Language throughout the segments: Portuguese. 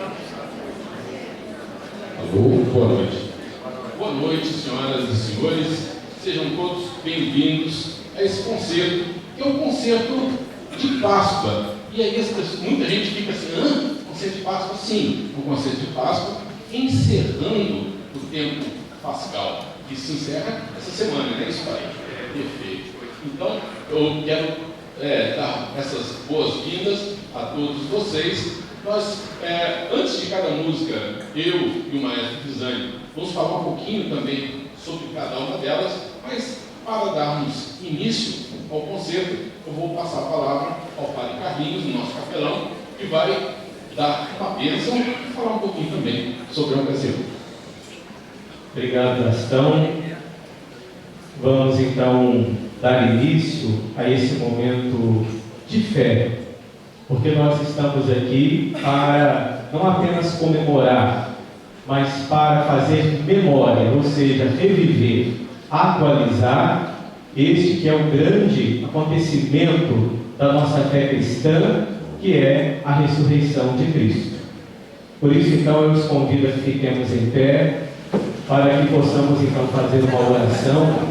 Alô, boa noite. Boa noite, senhoras e senhores. Sejam todos bem-vindos a esse concerto, que é um concerto de Páscoa. E aí muita gente fica assim, concerto de Páscoa? Sim, o concerto de Páscoa, encerrando o tempo pascal, que se encerra essa semana, né? Isso aí, perfeito. Então, eu quero dar essas boas-vindas a todos vocês. Nós, antes de cada música, eu e o maestro Pisani vamos falar um pouquinho também sobre cada uma delas, mas para darmos início ao concerto, eu vou passar a palavra ao Padre Carlinhos, o nosso capelão, que vai dar uma bênção e falar um pouquinho também sobre a ocasião. Obrigado, Gastão. Vamos então dar início a esse momento de fé, porque nós estamos aqui para não apenas comemorar, mas para fazer memória, ou seja, reviver, atualizar este que é o grande acontecimento da nossa fé cristã, que é a ressurreição de Cristo. Por isso, então, eu os convido a que fiquemos em pé, para que possamos então fazer uma oração.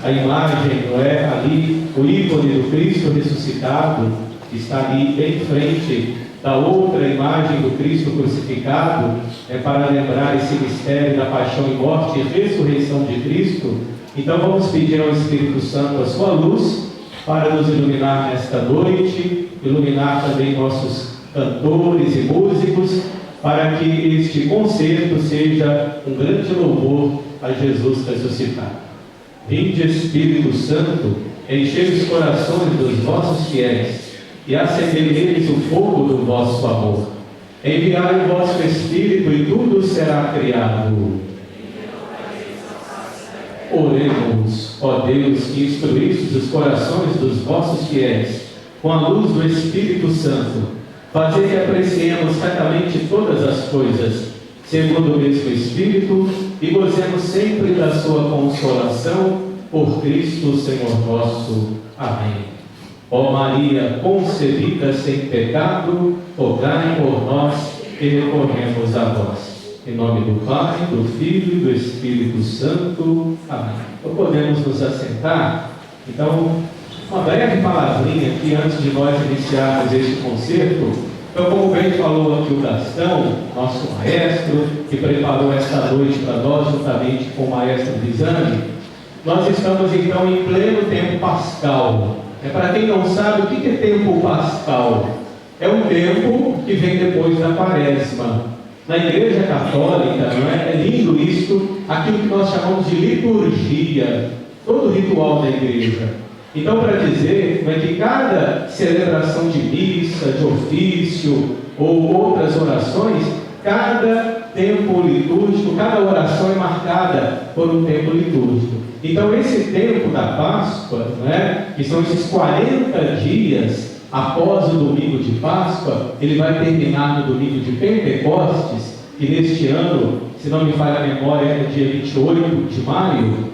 A imagem, não é? Ali, o ícone do Cristo ressuscitado, está ali bem em frente da outra imagem do Cristo crucificado, para lembrar esse mistério da paixão e morte e ressurreição de Cristo. Então vamos pedir ao Espírito Santo a sua luz para nos iluminar nesta noite, iluminar também nossos cantores e músicos, para que este concerto seja um grande louvor a Jesus ressuscitado. Vinde, Espírito Santo, enchei os corações dos vossos fiéis e acendei neles o fogo do vosso amor. Enviai o vosso Espírito e tudo será criado. Oremos, ó Deus, que instruístes os corações dos vossos fiéis com a luz do Espírito Santo, fazer que apreciemos certamente todas as coisas, segundo o mesmo Espírito, e gozemos sempre da sua consolação, por Cristo Senhor nosso. Amém. Ó Maria, concebida sem pecado, rogai por nós que recorremos a vós. Em nome do Pai, do Filho e do Espírito Santo. Amém. Então podemos nos assentar. Então, uma breve palavrinha aqui antes de nós iniciarmos este concerto. Então, como bem falou aqui o Gastão, nosso maestro, que preparou esta noite para nós, juntamente com o maestro Pisani, nós estamos então em pleno tempo pascal. Para quem não sabe, o que é tempo pascal? É um tempo que vem depois da quaresma. Na Igreja Católica, não é? É lindo isto, aquilo que nós chamamos de liturgia, todo o ritual da Igreja. Então, para dizer que cada celebração de missa, de ofício ou outras orações, cada tempo litúrgico, cada oração é marcada por um tempo litúrgico. Então, esse tempo da Páscoa, que são esses 40 dias após o domingo de Páscoa, ele vai terminar no domingo de Pentecostes, que neste ano, se não me falha a memória, é dia 28 de maio.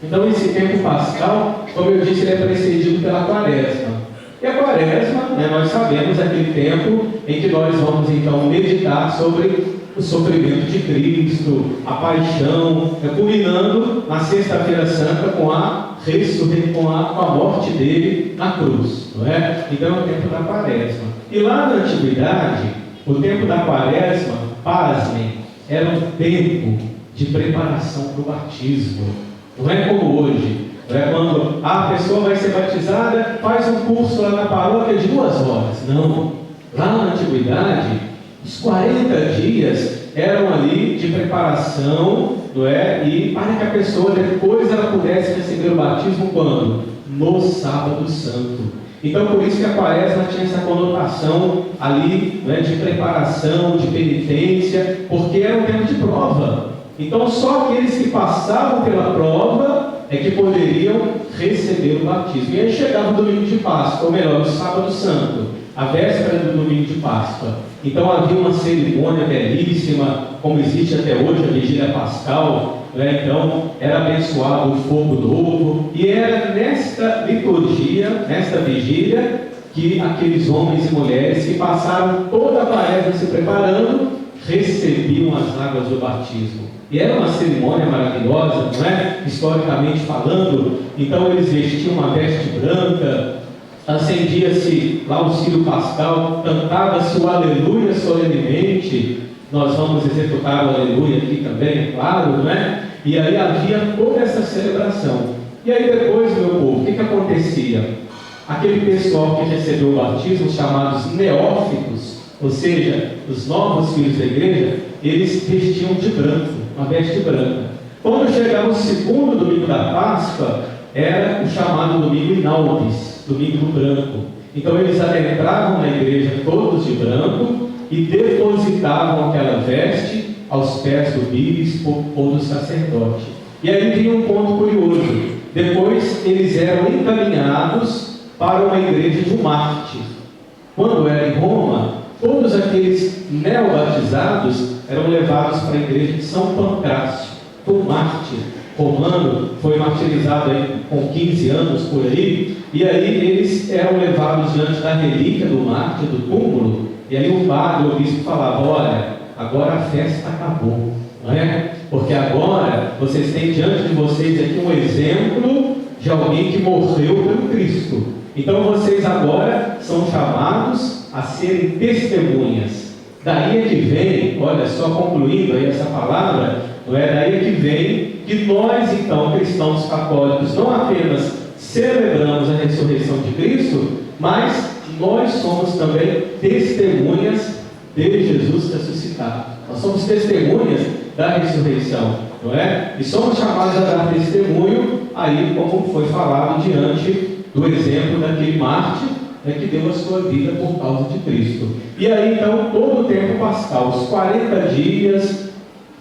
Então, esse tempo pascal, como eu disse, ele é precedido pela quaresma. E a quaresma, nós sabemos, é aquele tempo em que nós vamos então meditar sobre o sofrimento de Cristo, a paixão, culminando na Sexta-feira Santa com a ressurreição, com a morte dele na cruz, não é? Então é o tempo da quaresma. E lá na antiguidade, o tempo da quaresma, pasmem, era um tempo de preparação para o batismo. Não é como hoje, não é quando a pessoa vai ser batizada, faz um curso lá na paróquia de 2 horas. Não, lá na antiguidade, os 40 dias eram ali de preparação, não é? E para que a pessoa depois ela pudesse receber o batismo quando? No sábado santo. Então por isso que a quaresma tinha essa conotação ali, não é? De preparação, de penitência, porque era um tempo de prova. Então só aqueles que passavam pela prova é que poderiam receber o batismo. E aí chegava o domingo de Páscoa, ou melhor, o sábado santo, a véspera do domingo de Páscoa. Então havia uma cerimônia belíssima, como existe até hoje a vigília pascal, né? Então era abençoado o fogo novo, e era nesta liturgia, nesta vigília, que aqueles homens e mulheres que passaram toda a tarefa se preparando, recebiam as águas do batismo. E era uma cerimônia maravilhosa, não é? Historicamente falando. Então eles vestiam uma veste branca, acendia-se lá o círio pascal, cantava-se o aleluia solenemente. Nós vamos executar o aleluia aqui também, claro, não é? E aí havia toda essa celebração. E aí depois, meu povo, o que acontecia? Aquele pessoal que recebeu o batismo, chamados neófitos, ou seja, os novos filhos da igreja, eles vestiam de branco, uma veste branca. Quando chegava o segundo domingo da Páscoa, era o chamado domingo Inalvis, domingo branco. Então eles adentravam na igreja todos de branco e depositavam aquela veste aos pés do bispo ou do sacerdote. E aí vinha um ponto curioso. Depois eles eram encaminhados para uma igreja de Marte. Quando era em Roma, todos aqueles neobatizados eram levados para a igreja de São Pancrácio. Foi um mártir romano, foi martirizado aí com 15 anos por aí, e aí eles eram levados diante da relíquia do mártir, do túmulo, e aí o padre, o bispo falava: olha, agora a festa acabou, não é? Porque agora vocês têm diante de vocês aqui um exemplo de alguém que morreu pelo Cristo. Então vocês agora são chamados a serem testemunhas. Daí é que vem, olha só, concluindo aí essa palavra, não é? Daí é que vem que nós, então, cristãos católicos, não apenas celebramos a ressurreição de Cristo, mas nós somos também testemunhas de Jesus ressuscitado. Nós somos testemunhas da ressurreição, não é? E somos chamados a dar testemunho, aí como foi falado diante do exemplo daquele mártir, que deu a sua vida por causa de Cristo. E aí então, todo o tempo pascal, os 40 dias,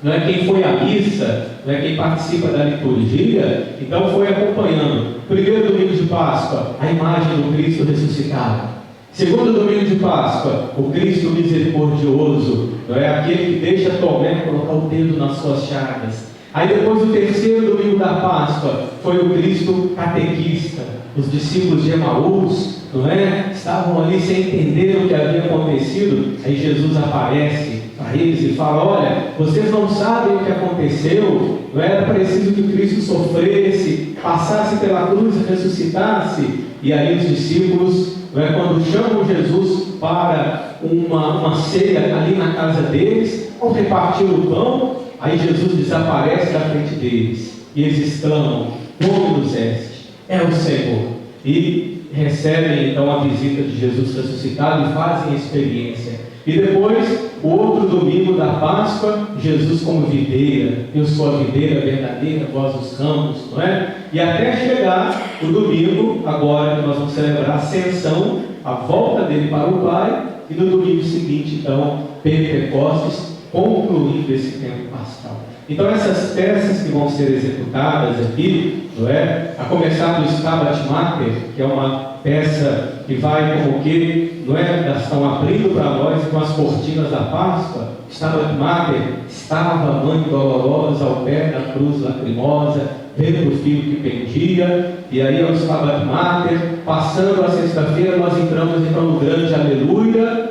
não é? Quem foi à missa, não é? Quem participa da liturgia, então foi acompanhando. Primeiro domingo de Páscoa, a imagem do Cristo ressuscitado. Segundo domingo de Páscoa, o Cristo misericordioso, não é? Aquele que deixa Tomé colocar o dedo nas suas chagas. Aí depois, o terceiro domingo da Páscoa, foi o Cristo catequista. Os discípulos de Emaús, não é? Estavam ali sem entender o que havia acontecido. Aí Jesus aparece para eles e fala: olha, vocês não sabem o que aconteceu, não era preciso que Cristo sofresse, passasse pela cruz e ressuscitasse. E aí os discípulos, não é, quando chamam Jesus para uma ceia ali na casa deles, ao repartir o pão, aí Jesus desaparece da frente deles e eles exclamam: Dominus est, é o Senhor. E recebem então a visita de Jesus ressuscitado e fazem a experiência. E depois, o outro domingo da Páscoa, Jesus como videira: eu sou a videira verdadeira, vós os ramos, não é? E até chegar o domingo, agora que nós vamos celebrar a ascensão, a volta dele para o Pai, e no domingo seguinte, então, Pentecostes, concluindo esse tempo pascal. Então essas peças que vão ser executadas aqui, não é? A começar do Stabat Mater, que é uma peça que vai como que, não é? Estão abrindo para nós com as cortinas da Páscoa. Stabat Mater: estava a mãe dolorosa ao pé da cruz lacrimosa, vendo o filho que pendia. E aí é o Stabat Mater. Passando a sexta-feira, nós entramos então no grande Aleluia.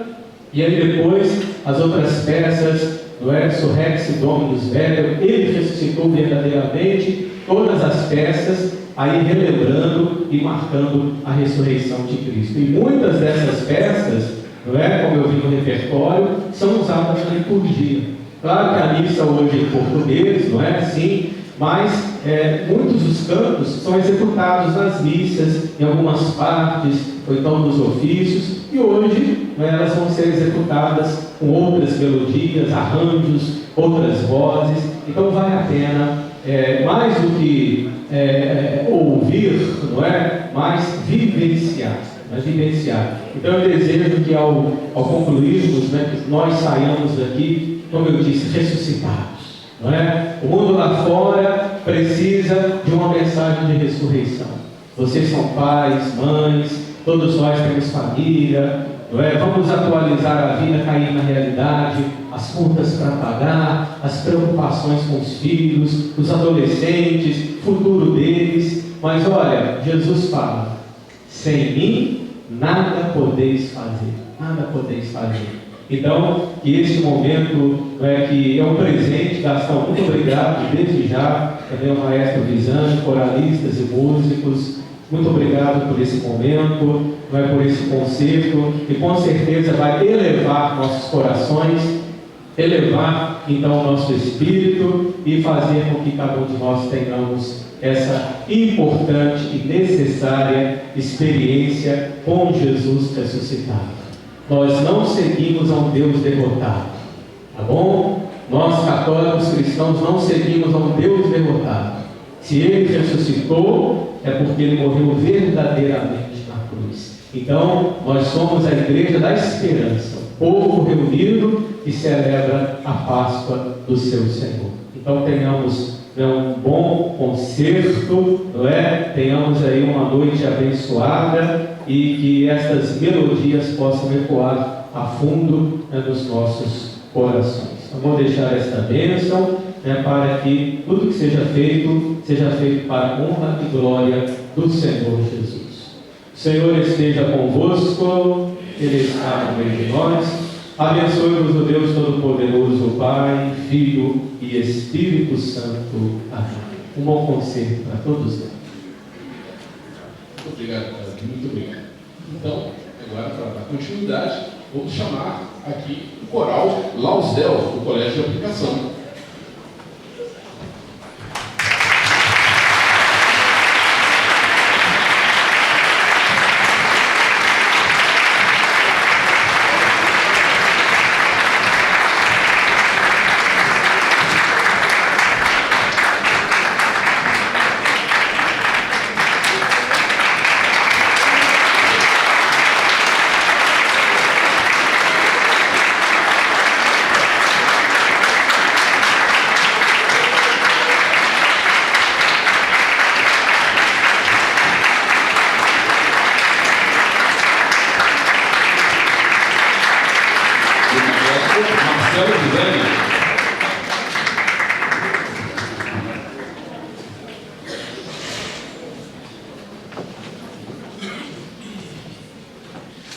E aí depois as outras peças, não é? Surrexit Dominus Verum, ele ressuscitou verdadeiramente. Todas as peças aí relembrando e marcando a ressurreição de Cristo. E muitas dessas peças, não é? Como eu vi no repertório, são usadas na liturgia. Claro que a missa hoje é em português, não é? Sim, mas muitos dos cantos são executados nas missas, em algumas partes, ou então nos ofícios, e hoje, não é, elas vão ser executadas com outras melodias, arranjos, outras vozes. Então vale a pena, mais do que ouvir, não é? Mas vivenciar. Então eu desejo que ao concluirmos, né, que nós saiamos daqui, como eu disse, ressuscitados, não é? O mundo lá fora precisa de uma mensagem de ressurreição. Vocês são pais, mães, todos nós temos família, não é? Vamos atualizar a vida, cair na realidade, as contas para pagar, as preocupações com os filhos, os adolescentes, futuro deles. Mas olha, Jesus fala: sem mim nada podeis fazer. Nada podeis fazer. Então, que este momento, que é um presente, Gastão, muito obrigado desde já, também ao maestro Visani, coralistas e músicos, muito obrigado por esse momento, por esse concerto, que com certeza vai elevar nossos corações, elevar então o nosso espírito e fazer com que cada um de nós tenhamos essa importante e necessária experiência com Jesus ressuscitado. Nós não seguimos a um Deus derrotado, tá bom? Nós católicos cristãos não seguimos a um Deus derrotado. Se Ele ressuscitou, é porque Ele morreu verdadeiramente na cruz. Então, nós somos a Igreja da Esperança, o povo reunido que celebra a Páscoa do seu Senhor. Então, tenhamos um bom concerto, não é? Tenhamos aí uma noite abençoada e que estas melodias possam ecoar a fundo nos nossos corações. Eu vou deixar esta bênção para que tudo que seja feito para a honra e glória do Senhor Jesus. O Senhor esteja convosco, Ele está no meio de nós. Abençoe-vos o Deus Todo-Poderoso, Pai, Filho e Espírito Santo. Amém. Um bom concerto para todos nós. Muito obrigado, Padre. Muito obrigado. Então, agora, para dar continuidade, vamos chamar aqui o coral Lausdel, do Colégio de Aplicação.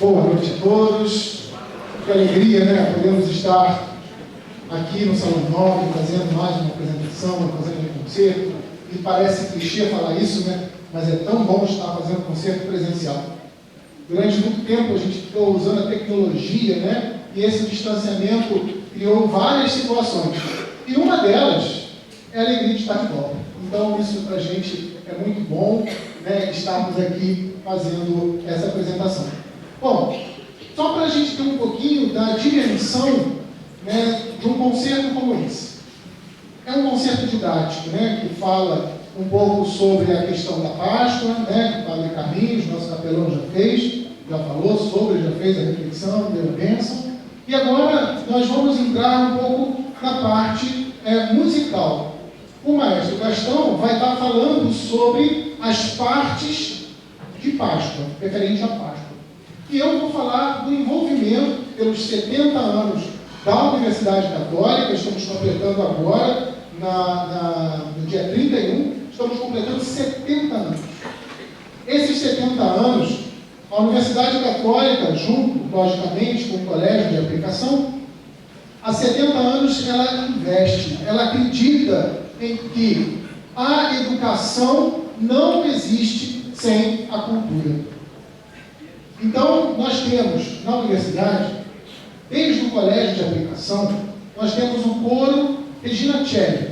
Boa noite a todos. Que alegria, né? Podemos estar aqui no Salão Nobre, fazendo mais uma apresentação, fazendo um concerto. E parece clichê falar isso, né? Mas é tão bom estar fazendo concerto presencial. Durante muito tempo a gente ficou usando a tecnologia, né? E esse distanciamento criou várias situações. E uma delas é a alegria de estar de volta. Então isso para a gente é muito bom, né? Estarmos aqui fazendo essa apresentação. Bom, só para a gente ter um pouquinho da dimensão, né, de um concerto como esse. É um concerto didático, né, que fala um pouco sobre a questão da Páscoa, né, que o Padre Carlinhos, nosso capelão, já falou sobre, já fez a reflexão, deu a bênção. E agora nós vamos entrar um pouco na parte musical. O maestro Gastão vai estar falando sobre as partes de Páscoa, referente à Páscoa. E eu vou falar do envolvimento pelos 70 anos da Universidade Católica. Estamos completando agora, no dia 31, estamos completando 70 anos. Esses 70 anos, a Universidade Católica, junto, logicamente, com o Colégio de Aplicação, há 70 anos ela investe, ela acredita em que a educação não existe sem a cultura. Então, nós temos na universidade, desde o Colégio de Aplicação, nós temos o coro Regina Celli,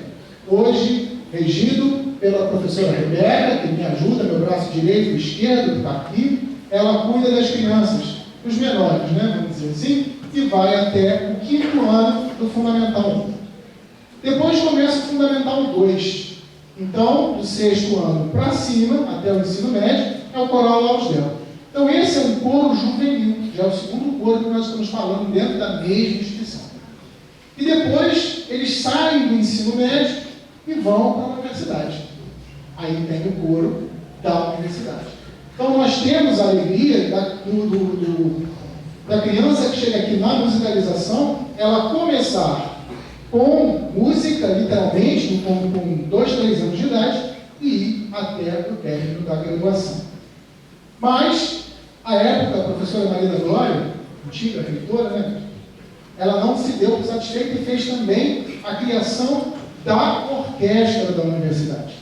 hoje regido pela professora Rebeca, que me ajuda, meu braço direito e esquerdo, que está aqui. Ela cuida das crianças, dos menores, né, vamos dizer assim, e vai até o 5º ano do Fundamental 1. Depois começa o Fundamental 2. Então, do 6º ano para cima, até o ensino médio, é o coral Lausdel. Então, esse é um coro juvenil, já é o 2º coro que nós estamos falando dentro da mesma instituição. E depois, eles saem do ensino médio e vão para a universidade. Aí tem o coro da universidade. Então, nós temos a alegria da criança que chega aqui na musicalização, ela começar com música, literalmente, com 2, 3 anos de idade, e ir até o término da graduação. Mas À época, a professora Maria da Glória, antiga reitora, né, ela não se deu por satisfeita e fez também a criação da orquestra da universidade,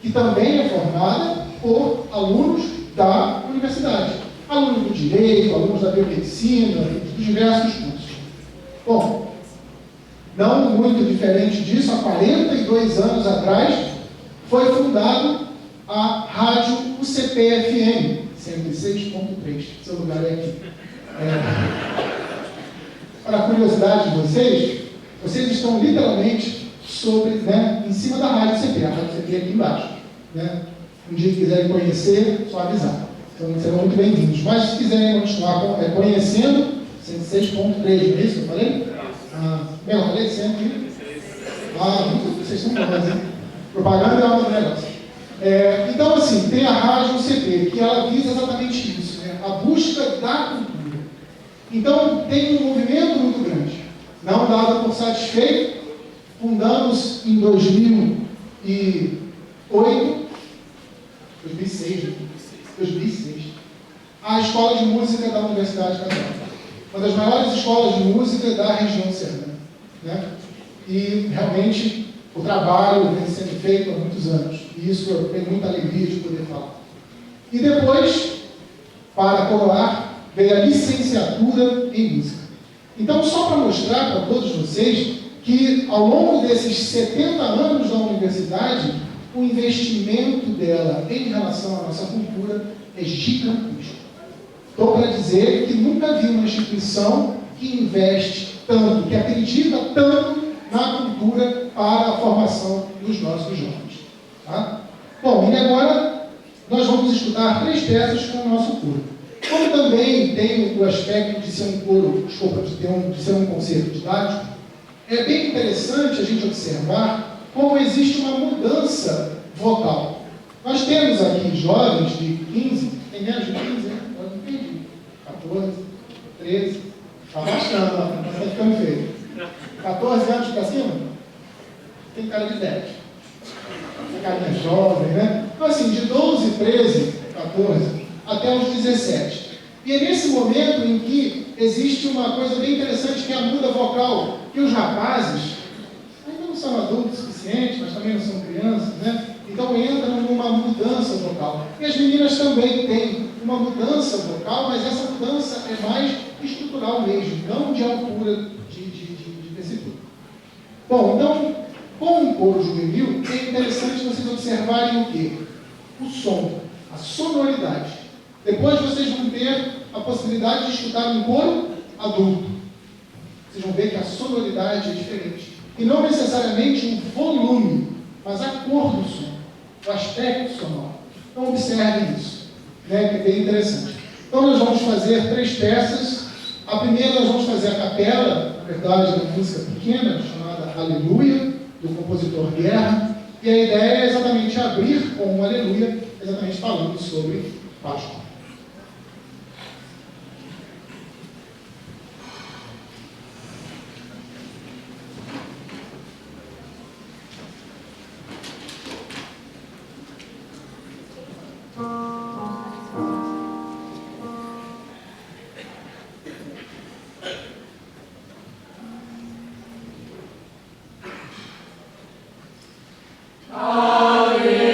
que também é formada por alunos da universidade. Alunos do direito, alunos da biomedicina, de diversos cursos. Bom, não muito diferente disso, há 42 anos atrás, foi fundado a Rádio UCP-FM, 106.3, seu lugar é aqui. Para a curiosidade de vocês estão literalmente sobre, né, em cima da Rádio UCP, a Rádio UCP aqui embaixo. Né? Um dia que quiserem conhecer, só avisar. Então serão muito bem-vindos. Mas se quiserem continuar conhecendo, 106.3, não é isso que eu falei? Bem, eu falei sempre. Vocês são bons, hein? Propaganda é uma do negócio. Então, assim, tem a Rádio UCP, que ela visa exatamente isso, né? A busca da cultura. Então, tem um movimento muito grande. Não dado por satisfeito, fundamos em 2006, a Escola de Música da Universidade Católica. Uma das maiores escolas de música da região serrana. Né? E, realmente, o trabalho vem sendo feito há muitos anos. E isso eu tenho muita alegria de poder falar. E depois, para coroar, veio a licenciatura em música. Então, só para mostrar para todos vocês que, ao longo desses 70 anos da universidade, o investimento dela em relação à nossa cultura é gigantesco. Estou para dizer que nunca vi uma instituição que investe tanto, que acredita tanto na cultura para a formação dos nossos jovens. Tá? Bom, e agora nós vamos estudar 3 peças com o nosso coro. Como também tem o aspecto de ser um coro, de ser um concerto didático, é bem interessante a gente observar como existe uma mudança vocal. Nós temos aqui jovens de 15, tem menos de 15, né? Eu não entendi. 14, 13, está baixando, está ficando feio. 14 anos para cima, tem cara de 10. Tem cara de jovem, né? Então, assim, de 12, 13, 14, até os 17. E é nesse momento em que existe uma coisa bem interessante, que é a muda vocal, que os rapazes ainda não são adultos o suficiente, mas também não são crianças, né? Então entram numa mudança vocal. E as meninas também têm uma mudança vocal, mas essa mudança é mais estrutural mesmo, não de altura de tessitura. Bom, então, com o coro juvenil, é interessante vocês observarem o quê? O som, a sonoridade. Depois vocês vão ter a possibilidade de escutar um coro adulto. Vocês vão ver que a sonoridade é diferente. E não necessariamente o volume, mas a cor do som, o aspecto sonoro. Então observem isso, né, que é bem interessante. Então nós vamos fazer 3 peças. A primeira nós vamos fazer a capela, na verdade, uma música pequena, chamada Aleluia, do compositor Guerra. E a ideia é exatamente abrir com um Aleluia, exatamente falando sobre Páscoa.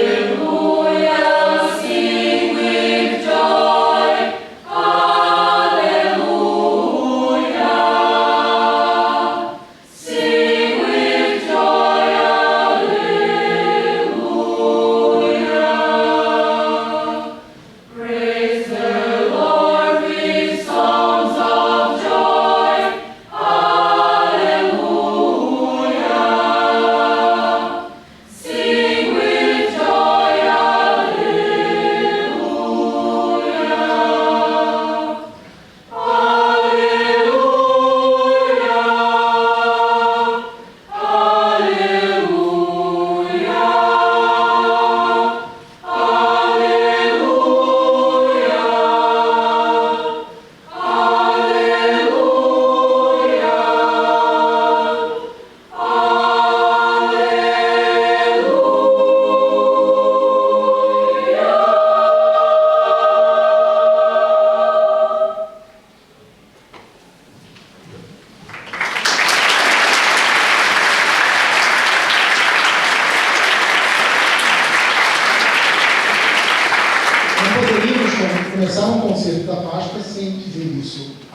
Alleluia, sing with joy.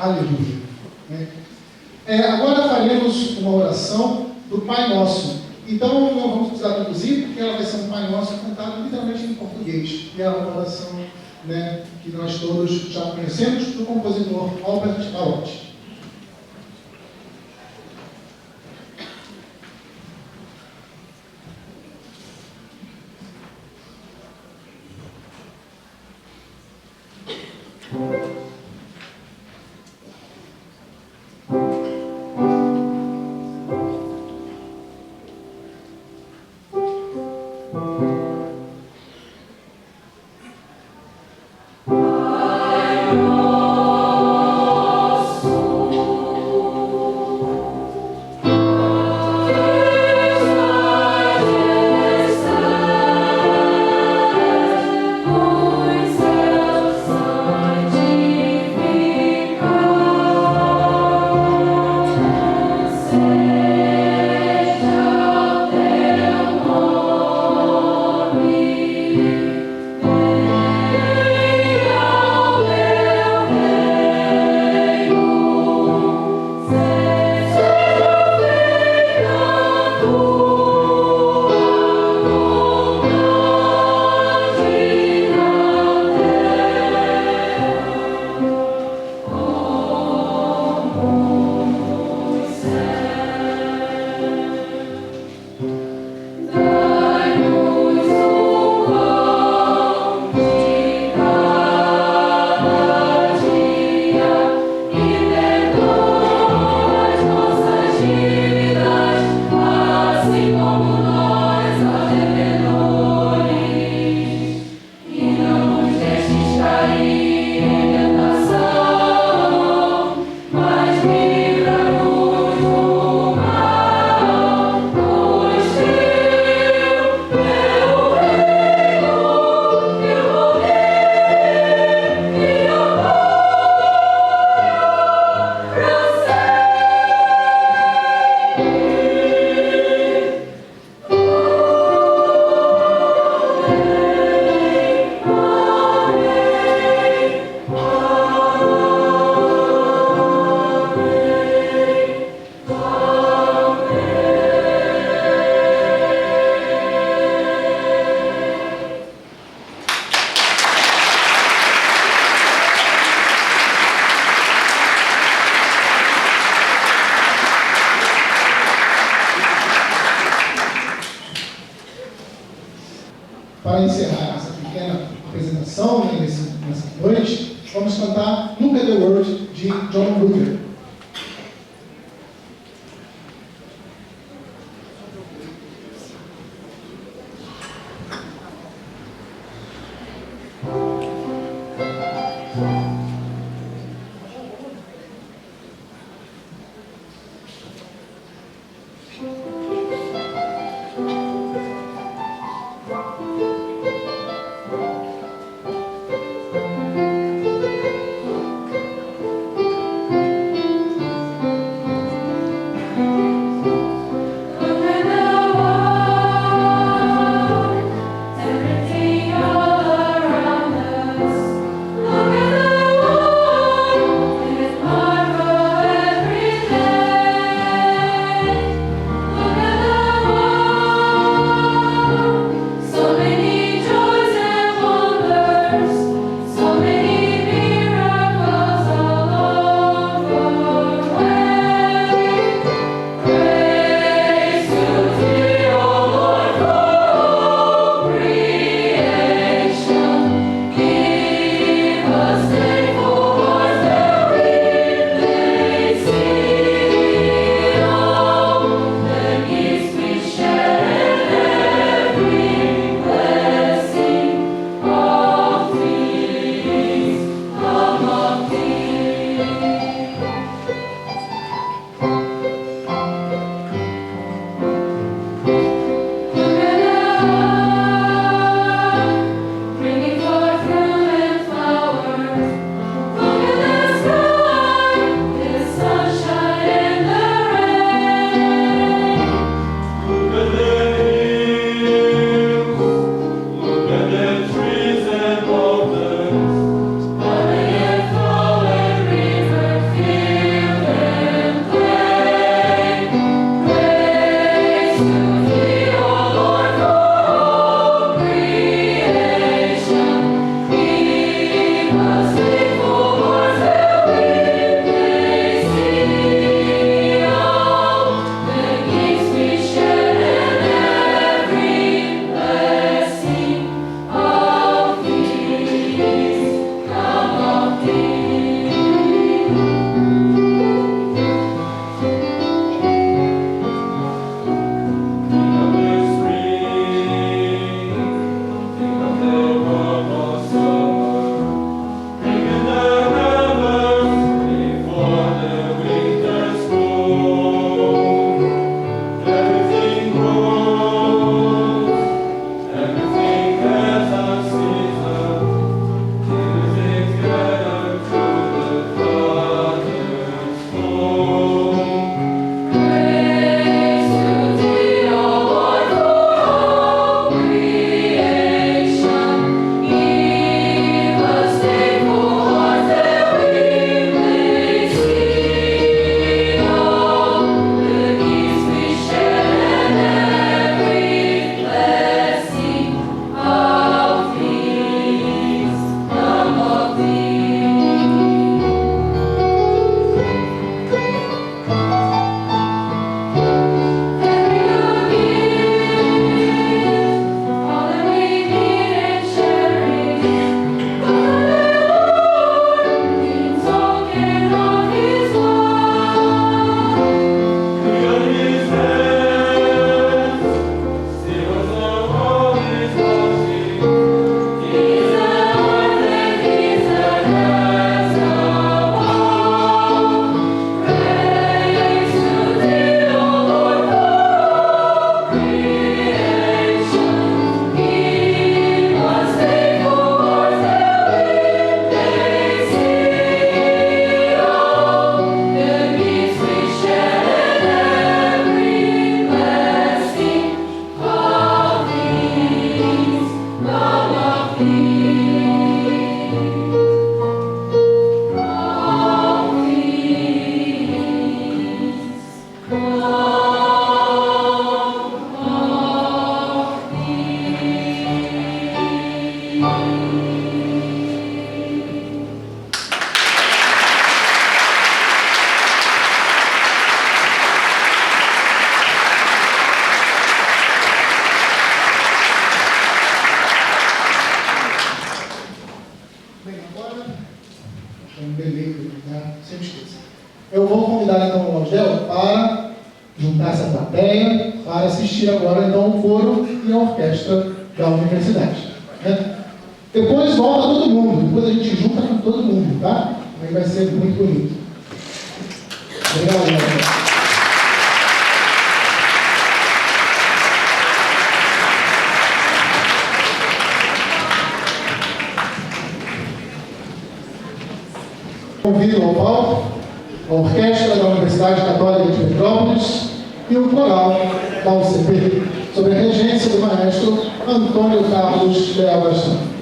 Aleluia. Né? Agora faremos uma oração do Pai Nosso. Então, não vamos precisar traduzir, porque ela vai ser um Pai Nosso cantado literalmente em português. E é uma oração, né, que nós todos já conhecemos, do compositor Albert Barotti. Para encerrar essa pequena apresentação, né, nessa noite, vamos cantar Look at the World, de John Luther. cada um ao gel para juntar-se à plateia, para assistir agora então o coro e a orquestra da universidade. Né? Depois volta todo mundo, depois a gente junta com todo mundo, tá? Aí vai ser muito bonito. Obrigado, galera. Convido ao palco a Orquestra da Universidade Católica de Petrópolis e o coral da UCP, sob a regência do maestro Antônio Carlos Leal Bastão.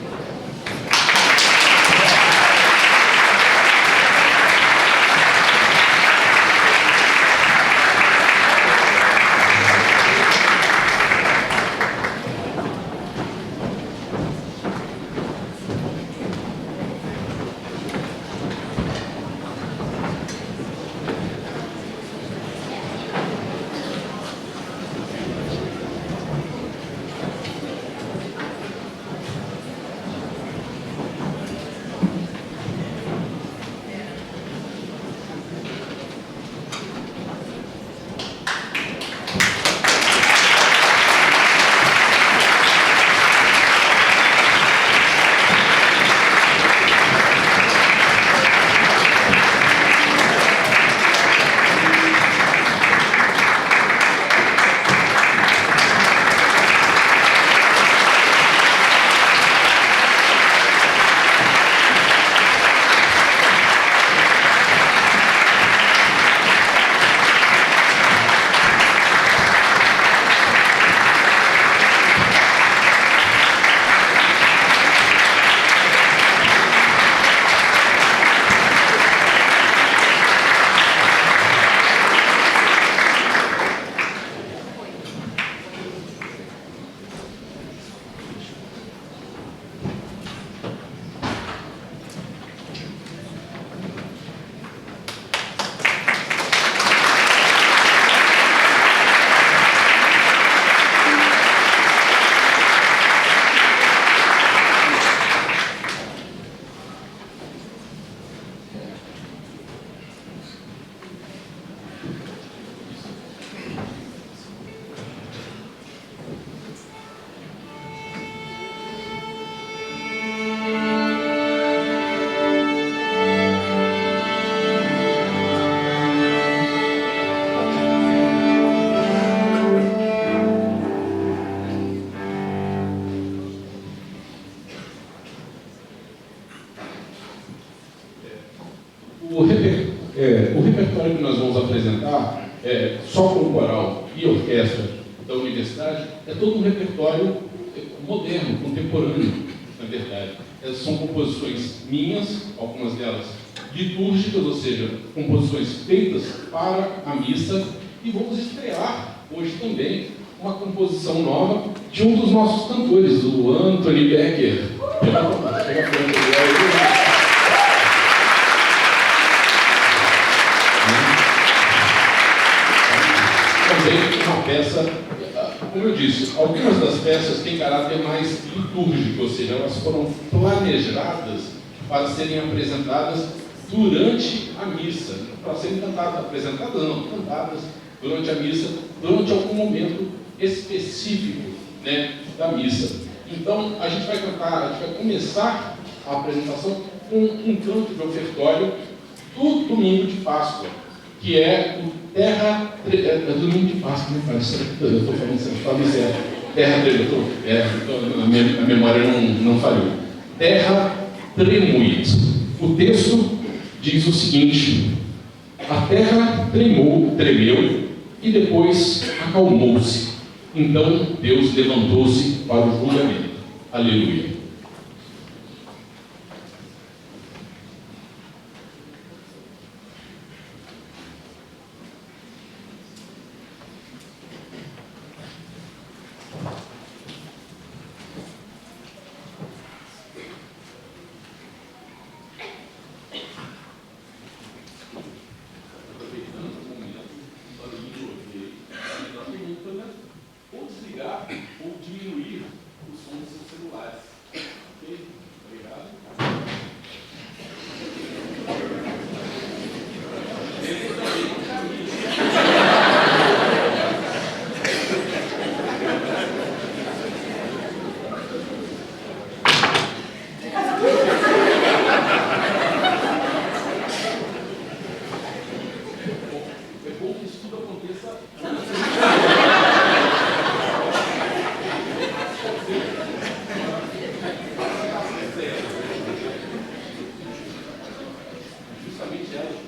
O repertório que nós vamos apresentar, só com o coral e orquestra da universidade, é todo um repertório moderno, contemporâneo, na verdade. São composições minhas, algumas delas litúrgicas, ou seja, composições feitas para a missa, e vamos estrear hoje também uma composição nova de um dos nossos cantores, o Anthony Becker. Também uma peça, como eu disse, algumas das peças têm caráter mais litúrgico, ou seja, elas foram planejadas para serem apresentadas durante a missa, para serem cantadas, apresentadas não, cantadas durante a missa, durante algum momento específico, né, da missa. Então, a gente vai começar a apresentação com um canto de ofertório do domingo de Páscoa, que é o domingo de Páscoa, né, parece? Eu estou falando certo. Terra Tremuit, a memória não falhou. Terra Tremuit. O texto diz o seguinte: a terra tremeu e depois acalmou-se. Então Deus levantou-se para o julgamento. Aleluia. Ou desligar ou diminuir o som dos seus celulares. Justamente ela.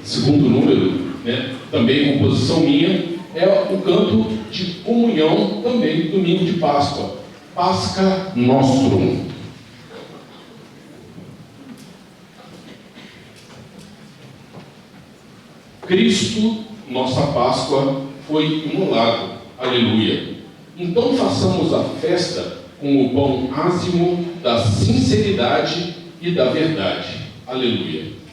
Segundo número, né, também composição minha, é o canto de comunhão também, domingo de Páscoa, Pascha Nostrum. Cristo, nossa Páscoa, foi imolado. Aleluia. Então façamos a festa com o pão ázimo da sinceridade e da verdade. Aleluia.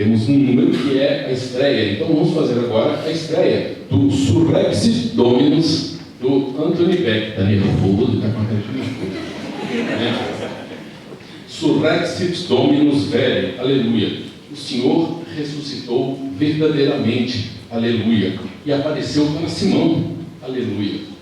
Temos um número que é a estreia. Então vamos fazer agora a estreia do Surrexit Dominus do Anthony Beck. Está nervoso, está com a cara de nervoso. Surrexit Dominus Vere, aleluia. O Senhor ressuscitou verdadeiramente, aleluia. E apareceu para Simão, aleluia.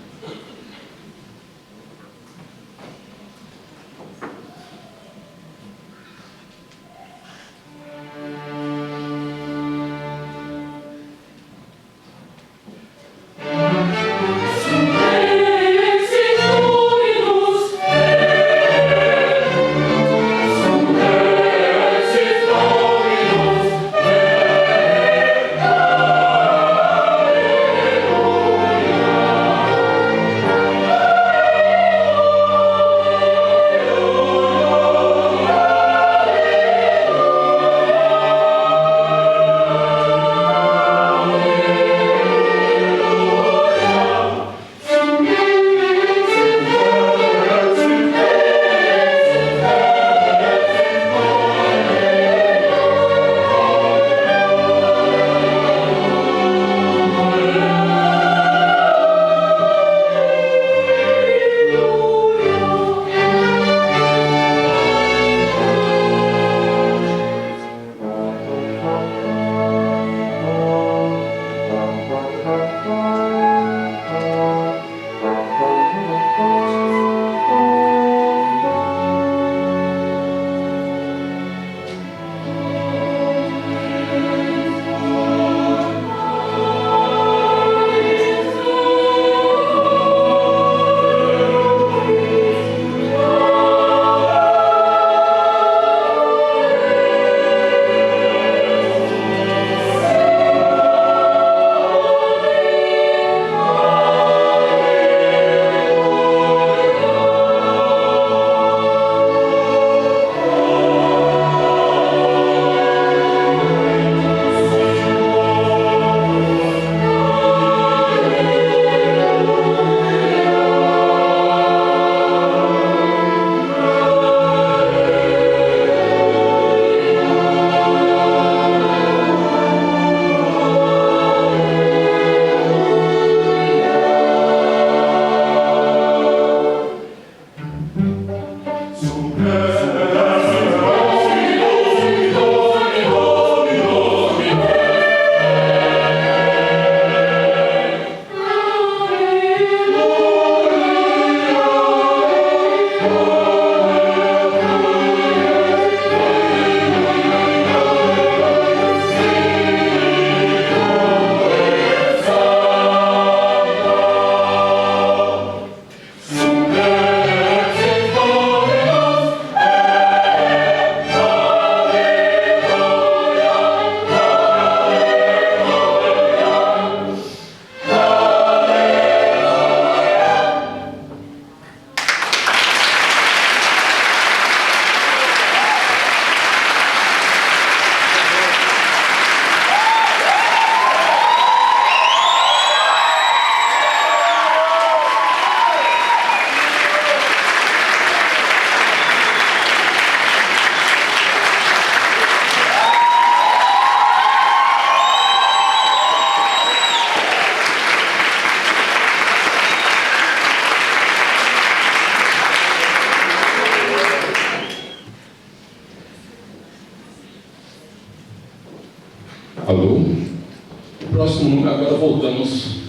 Alô? O próximo número, agora voltamos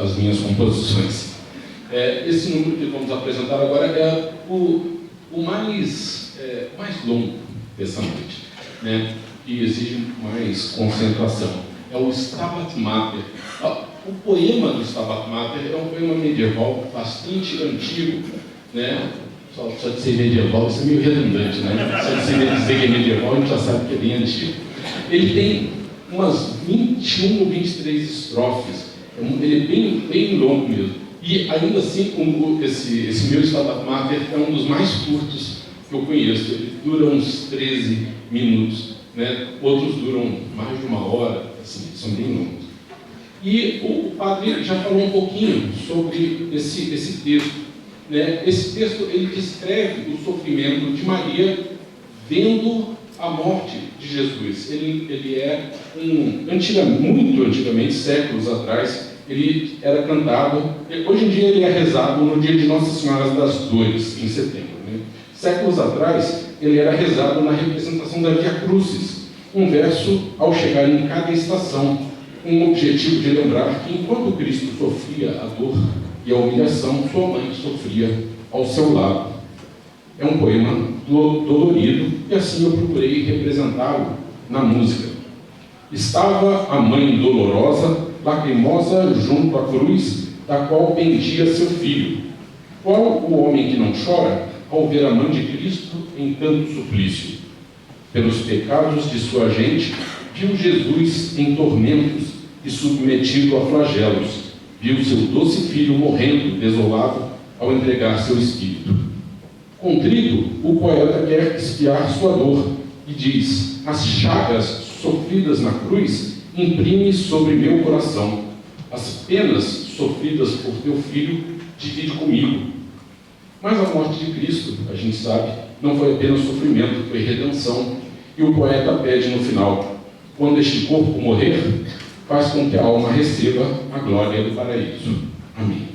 às minhas composições. Esse número que vamos apresentar agora é o mais longo dessa noite, né? E exige mais concentração. É o Stabat Mater. O poema do Stabat Mater é um poema medieval bastante antigo, né? Só de ser medieval, isso é meio redundante, né? Só de dizer que é medieval, a gente já sabe que é bem antigo. Ele tem umas 21 ou 23 estrofes, ele é bem longo mesmo. E ainda assim, esse meu Stabat Mater é um dos mais curtos que eu conheço. Ele dura uns 13 minutos, né? Outros duram mais de uma hora, assim, são bem longos. E o padre já falou um pouquinho sobre esse texto. Né? Esse texto ele descreve o sofrimento de Maria vendo a morte de Jesus. Ele é muito antigamente, séculos atrás, ele era cantado, hoje em dia ele é rezado no dia de Nossa Senhora das Dores, em setembro, né? Séculos atrás, ele era rezado na representação da Via Crucis, um verso ao chegar em cada estação, com o objetivo de lembrar que enquanto Cristo sofria a dor e a humilhação, sua mãe sofria ao seu lado. É um poema dolorido e assim eu procurei representá-lo na música. Estava a mãe dolorosa, lacrimosa junto à cruz, da qual pendia seu filho. Qual o homem que não chora ao ver a mãe de Cristo em tanto suplício? Pelos pecados de sua gente, viu Jesus em tormentos e submetido a flagelos. Viu seu doce filho morrendo, desolado, ao entregar seu espírito. Contrito, o poeta quer expiar sua dor e diz: as chagas sofridas na cruz imprime sobre meu coração. As penas sofridas por teu filho divide comigo. Mas a morte de Cristo, a gente sabe, não foi apenas sofrimento, foi redenção. E o poeta pede no final: quando este corpo morrer, faz com que a alma receba a glória do paraíso. Amém.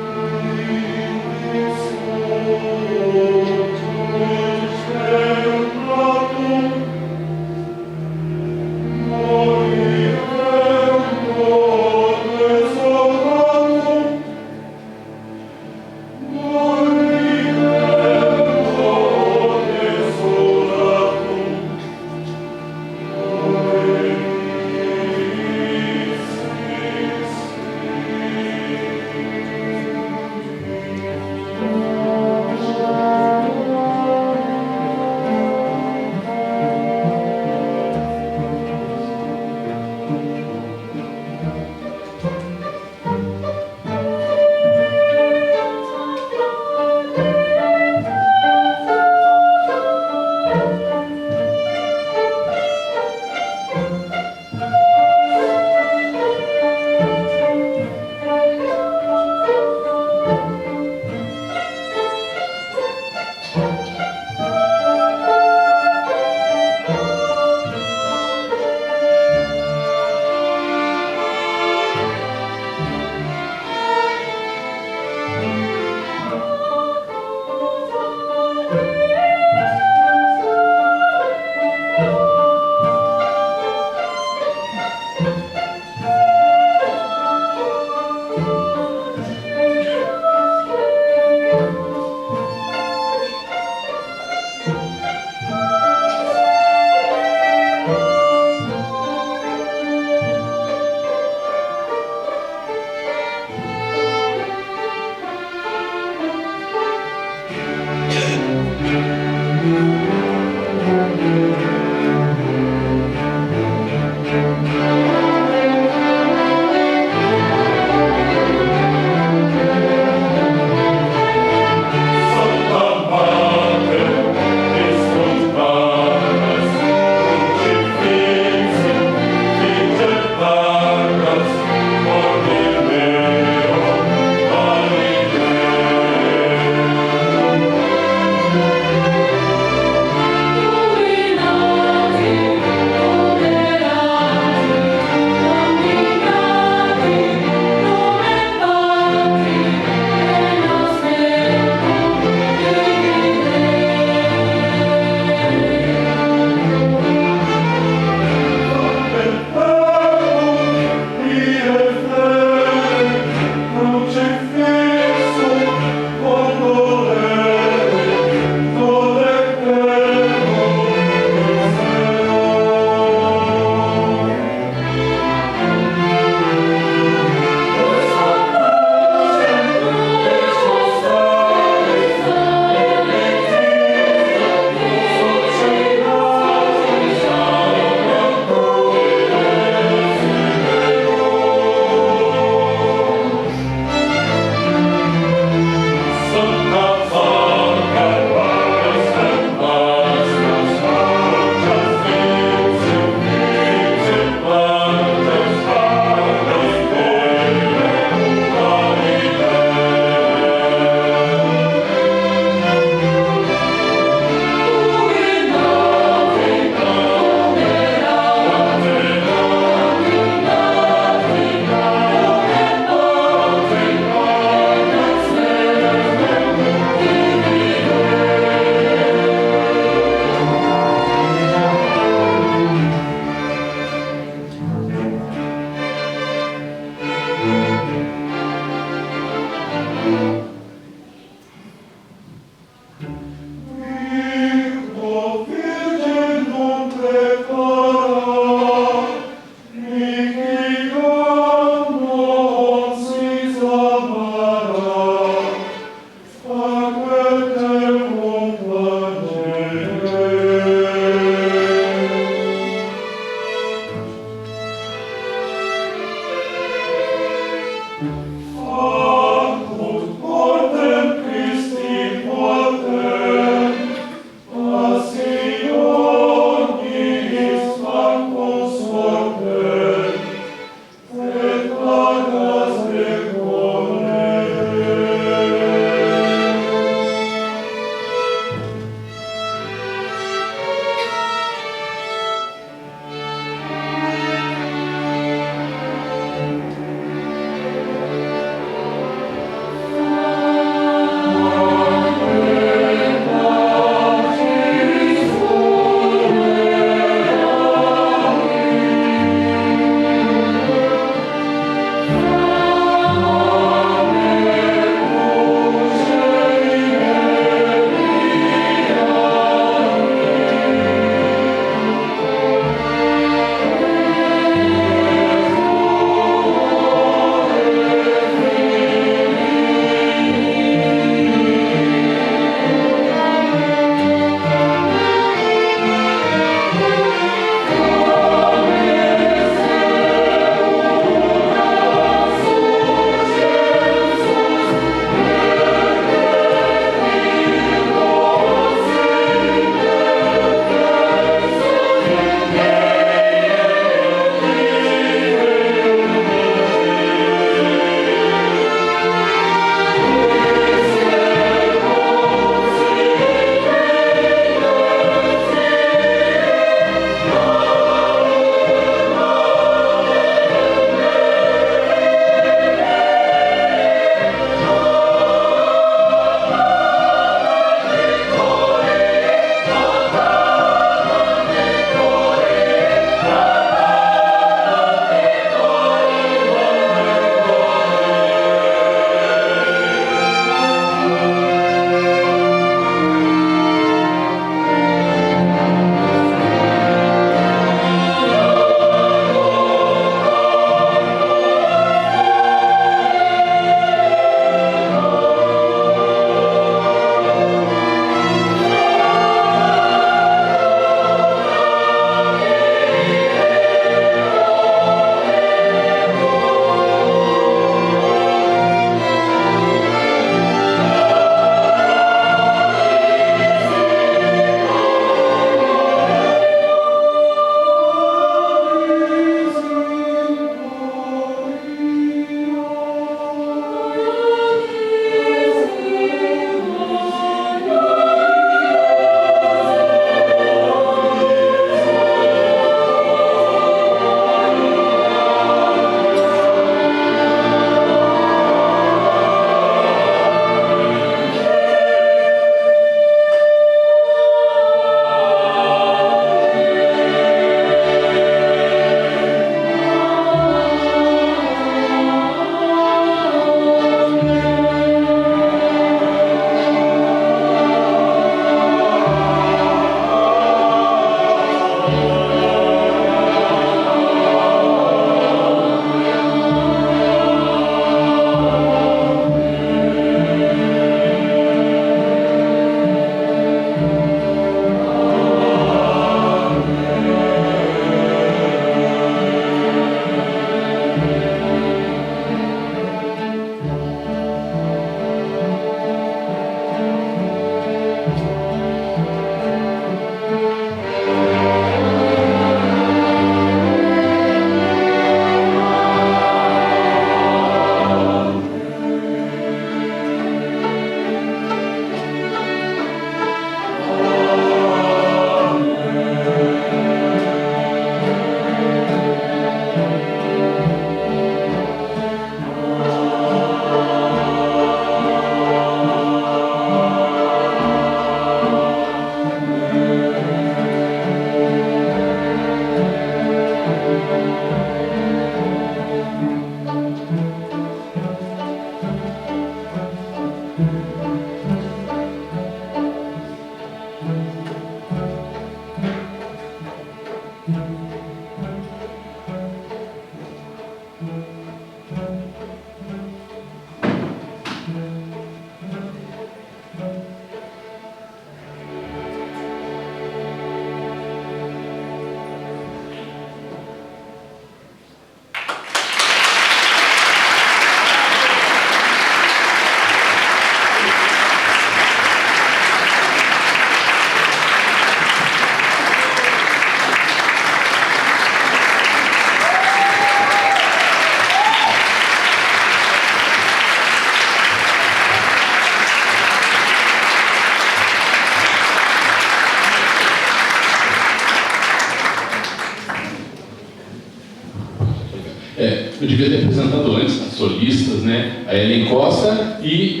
devia ter apresentado antes as solistas, né? A Ellen Costa e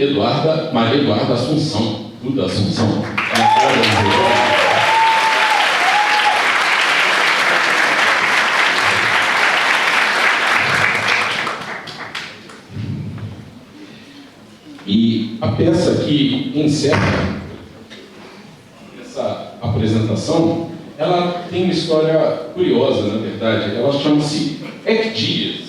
Maria Eduarda Assunção, Duda Assunção. E a peça que encerra essa apresentação, ela tem uma história curiosa, na verdade. Ela chama-se Ecdias.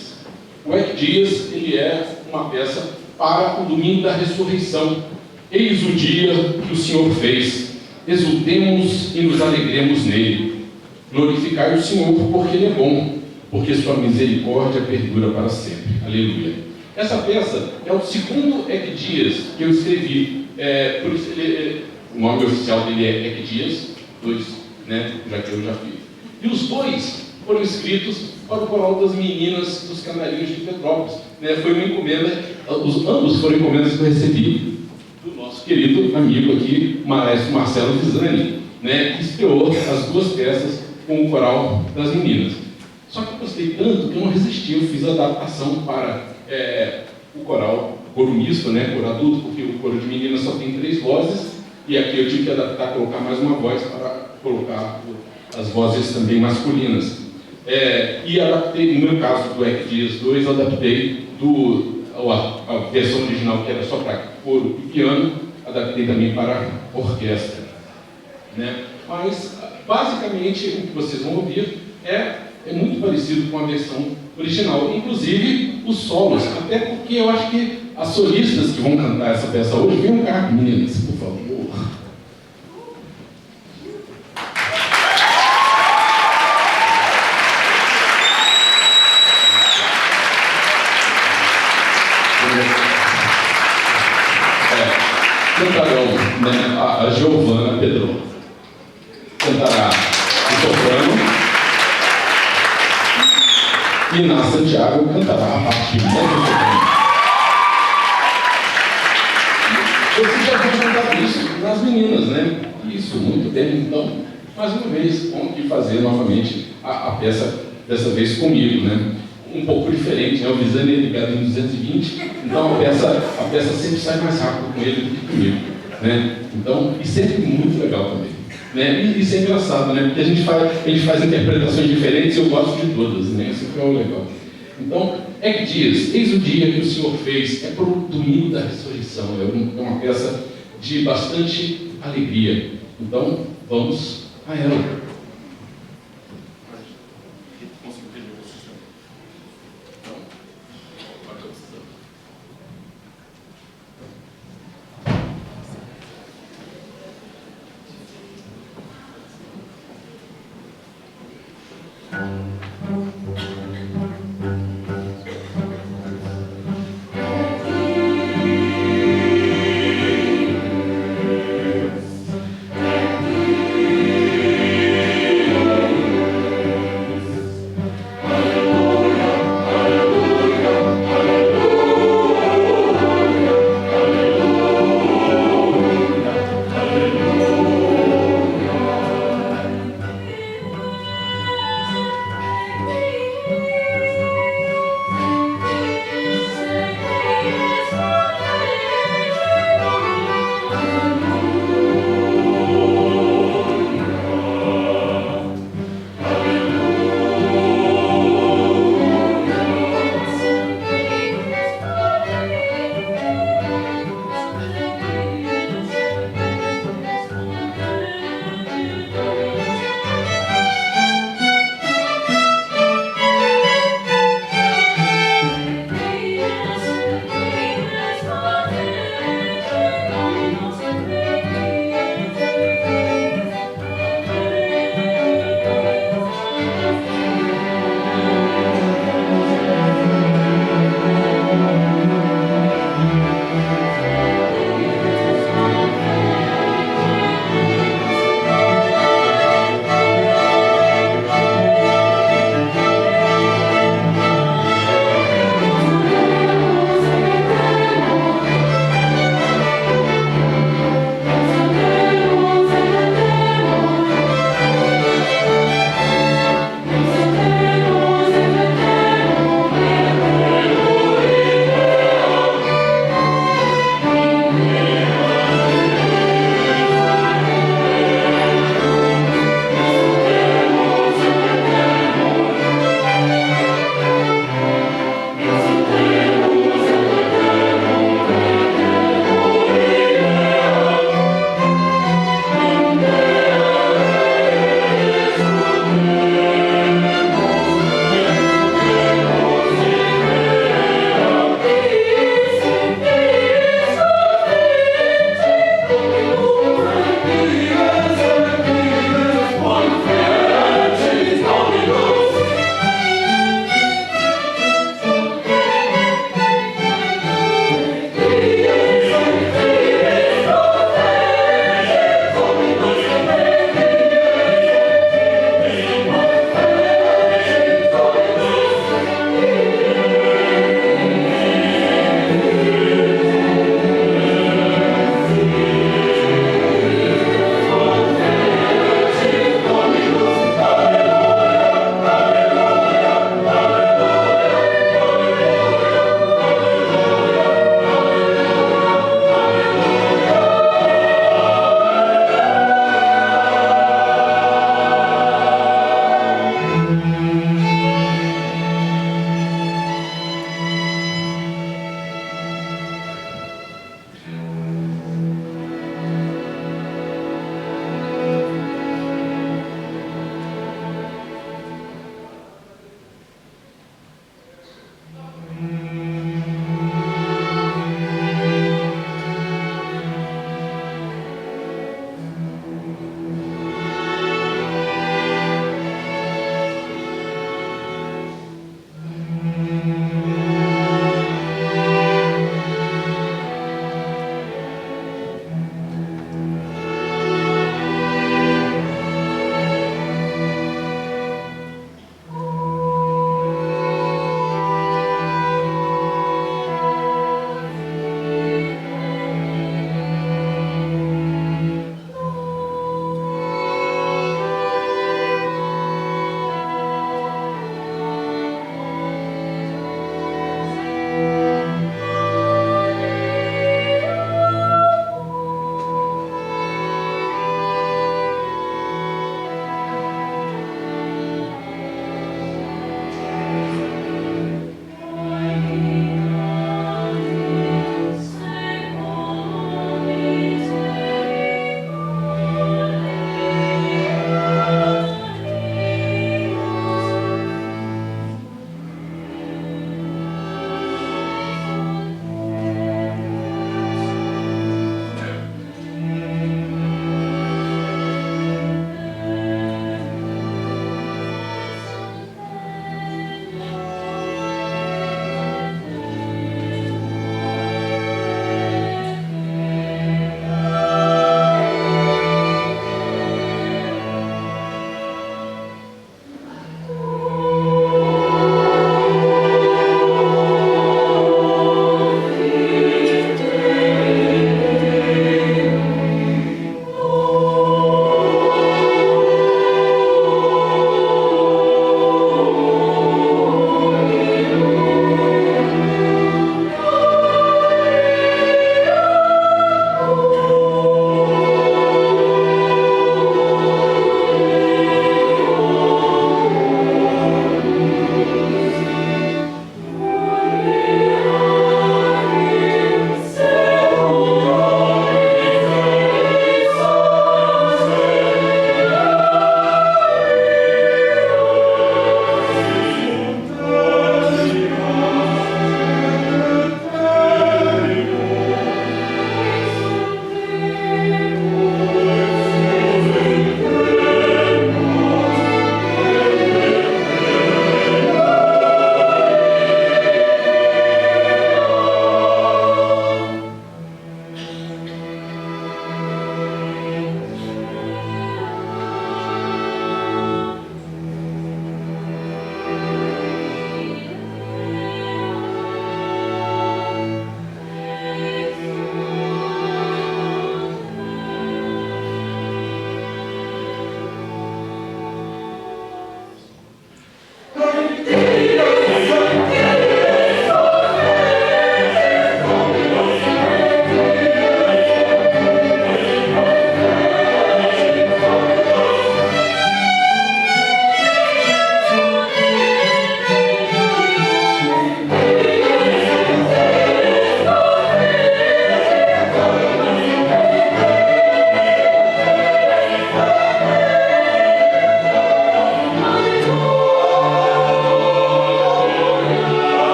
O Ecdias, ele é uma peça para o domingo da ressurreição. Eis o dia que o Senhor fez. Exultemos e nos alegremos nele. Glorificai o Senhor, porque ele é bom, porque sua misericórdia perdura para sempre. Aleluia. Essa peça é o segundo Ecdias que eu escrevi. Por isso o nome oficial dele é Ecdias, dois, né, já que eu já fiz. E os dois foram escritos para o coral das meninas dos Canarinhos de Petrópolis. Né? Foi uma encomenda, ambos foram encomendas que eu recebi do nosso querido amigo aqui, maestro Marcelo Visani, né, que estreou as duas peças com o coral das meninas. Só que eu gostei tanto que eu não resisti, eu fiz a adaptação para o coral, coro misto, né, coro adulto, porque o coro de meninas só tem 3 vozes, e aqui eu tive que adaptar, colocar mais uma voz para colocar as vozes também masculinas. E adaptei, no meu caso do Ecdias 2, eu adaptei a versão original, que era só para coro e piano, adaptei também para orquestra. Né? Mas, basicamente, o que vocês vão ouvir é muito parecido com a versão original, inclusive os solos, até porque eu acho que as solistas que vão cantar essa peça hoje, venham cá, meninas, por favor. Cantarão, né, a Giovana Pedro cantará o soprano, e na Santiago cantará a parte de soprano. Vocês já vão cantar isso nas meninas, né? Isso, muito bem. Então, mais uma vez, vamos aqui fazer novamente a peça, dessa vez comigo, né? Um pouco diferente, né? O Visani é ligado em 220, então a peça sempre sai mais rápido com ele do que comigo, né? Então, e sempre muito legal também, né? E isso é engraçado, né? Porque a gente faz interpretações diferentes e eu gosto de todas, né? Isso que é o legal. Então, Ecdias, eis o dia que o Senhor fez, é para o domingo da ressurreição, é uma peça de bastante alegria. Então, vamos a ela.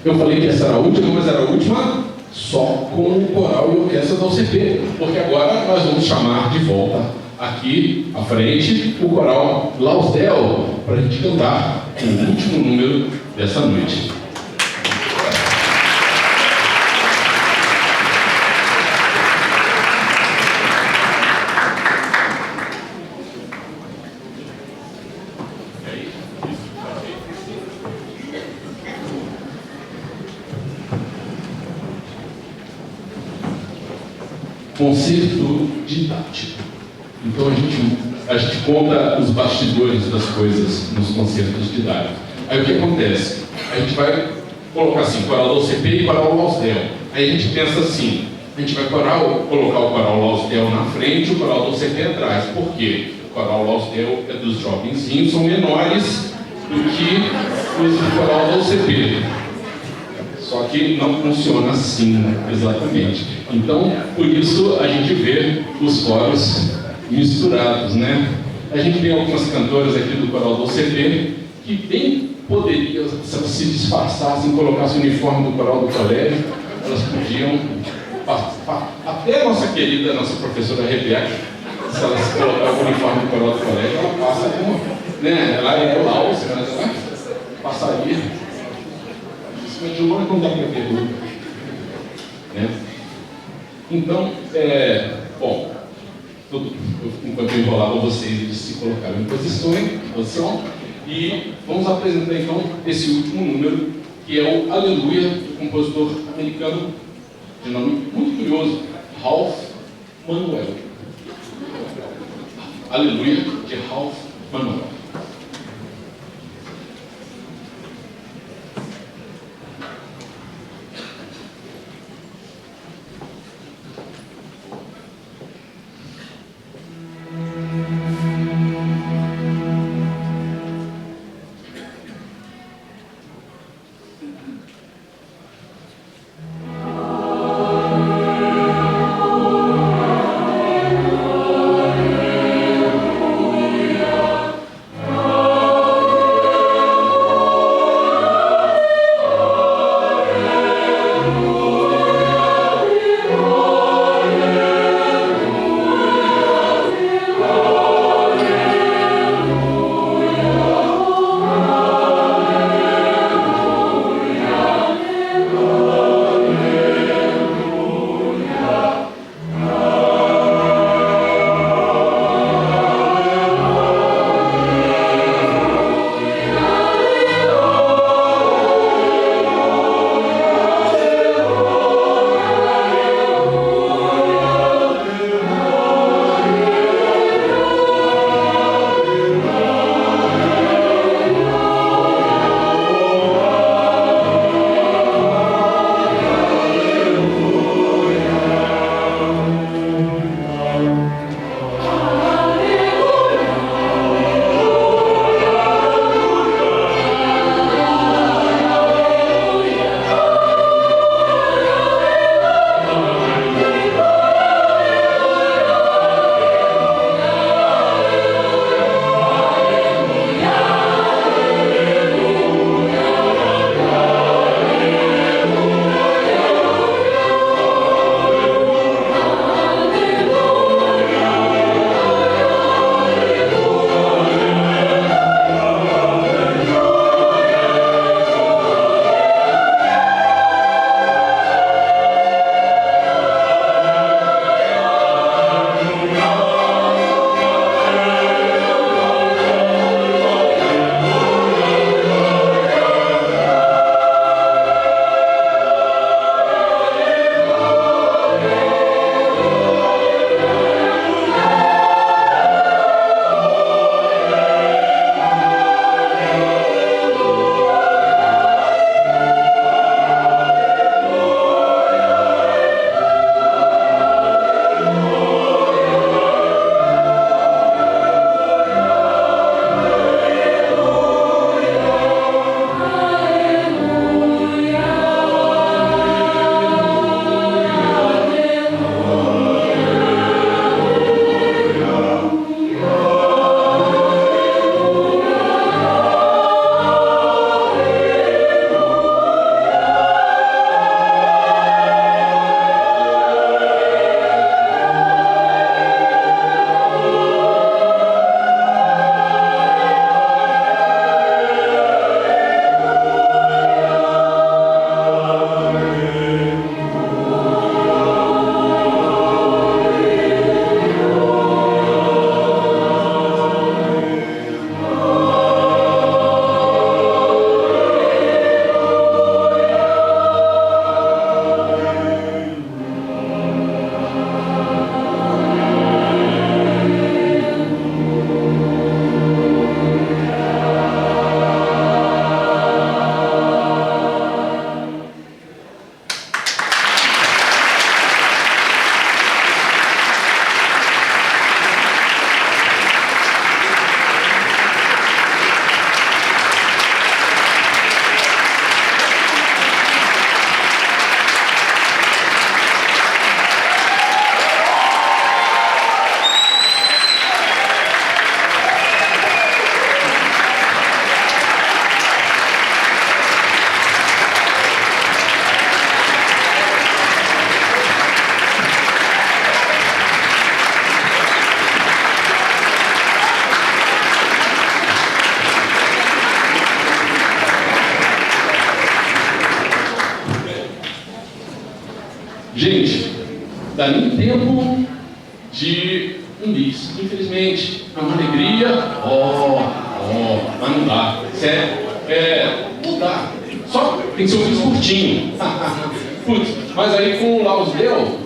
Eu falei que essa era a última, mas era a última só com o coral e orquestra da UCP, porque agora nós vamos chamar de volta aqui à frente o coral Lausdel para a gente cantar o último número dessa noite. Concerto didático. Então a gente conta os bastidores das coisas nos concertos didáticos. Aí o que acontece? A gente vai colocar assim, coral da UCP e coral Lausdel. Aí a gente pensa assim, a gente vai colocar o coral Lausdel na frente e o coral da UCP atrás. Por quê? O coral Lausdel é dos jovenzinhos, são menores do que os do coral da UCP. Só que não funciona assim, exatamente. Então, por isso a gente vê os coros misturados, né? A gente tem algumas cantoras aqui do coral do UCP que bem poderiam, se elas se disfarçassem, colocassem o uniforme do coral do colégio, elas podiam, até a nossa querida, nossa professora Rebeca, se ela se colocar o uniforme do coral do colégio, ela passa como, né? Ela é Laus, mas ela passaria. Mas de longe não dá para ver tudo. Né? Então, bom, enquanto eu enrolava vocês se colocaram em posição, e vamos apresentar então esse último número, que é o Aleluia, do compositor americano de nome muito curioso, Ralph Manuel. Aleluia, de Ralph Manuel. dá nem tempo de um bis. Infelizmente, é uma alegria, mas não dá. Não dá. Só tem que ser um bis curtinho. Putz, mas aí com o Lausdel.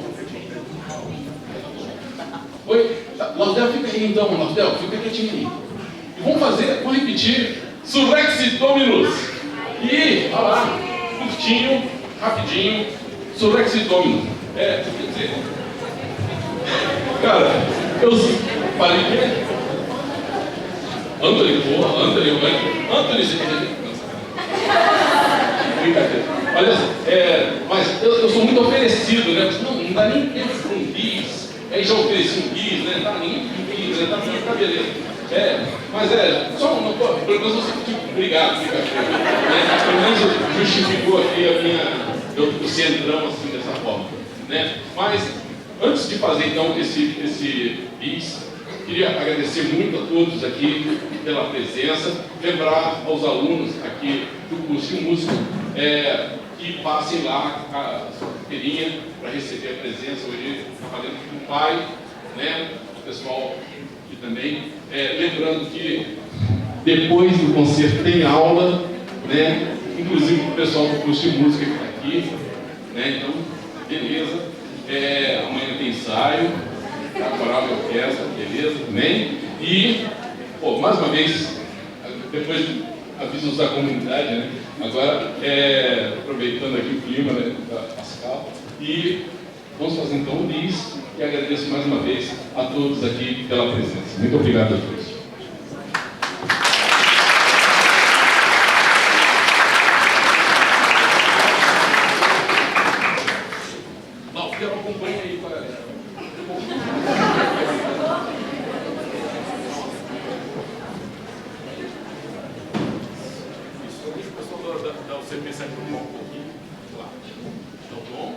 Oi? Lausdel, fica aí então, Lausdel, fica quietinho aí. E vamos repetir Surrexit Dominus. E, olha lá, curtinho, rapidinho, Surrexit Dominus. Quer dizer, cara, eu falei que Anthony, brincadeira. Olha, mas eu sou muito oferecido, né? Não dá nem tempo para um bis. Aí já ofereci um bis, né? Não dá nem um bis, né? Tá beleza. Mas só uma coisa, pelo menos você tipo, obrigado, né? Pelo menos justificou aqui o centrão assim dessa forma, né? Mas antes de fazer então esse bis, queria agradecer muito a todos aqui pela presença, lembrar aos alunos aqui do curso de música que passem lá a carteirinha para receber a presença. Hoje falando com o pai, né? O pessoal aqui também. Lembrando que depois do concerto tem aula, né? Inclusive o pessoal do curso de música que está aqui, né? Então, beleza. Amanhã tem ensaio, a coral e orquestra, beleza também. E, mais uma vez, depois avisos da comunidade, né? Agora, aproveitando aqui o clima, né, da Pascal, e vamos fazer então o bis, e agradeço mais uma vez a todos aqui pela presença. Muito obrigado a todos. Não, eu acompanho aí com a da UCP sai um pouquinho. Lá. Tá bom?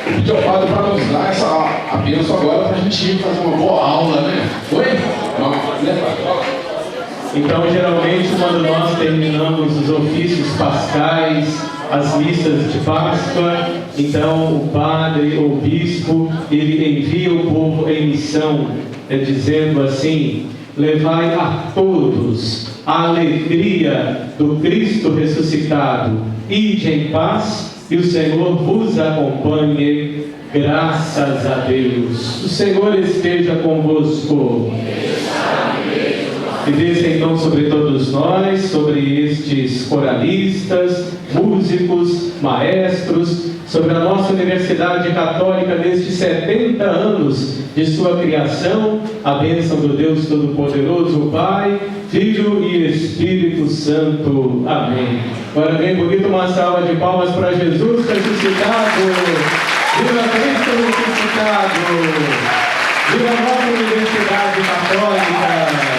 Eu pedi ao padre para nos dar a bênção agora para a gente fazer uma boa aula, né? Oi? Não, né, padre? Então, geralmente, quando nós terminamos os ofícios pascais, as missas de Páscoa, então o padre ou o bispo, ele envia o povo em missão, dizendo assim: levai a todos a alegria do Cristo ressuscitado, ide em paz e o Senhor vos acompanhe, graças a Deus. O Senhor esteja convosco. E desça então sobre todos nós, sobre estes coralistas, músicos, maestros, sobre a nossa Universidade Católica nestes 70 anos de sua criação, a bênção do Deus Todo-Poderoso, Pai, Filho e Espírito Santo. Amém. Agora bem bonito, uma salva de palmas para Jesus ressuscitado. Viva Cristo ressuscitado. Viva a nossa Universidade Católica.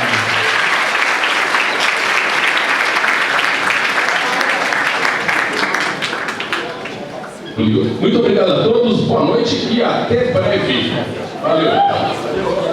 Muito obrigado a todos, boa noite e até breve. Valeu.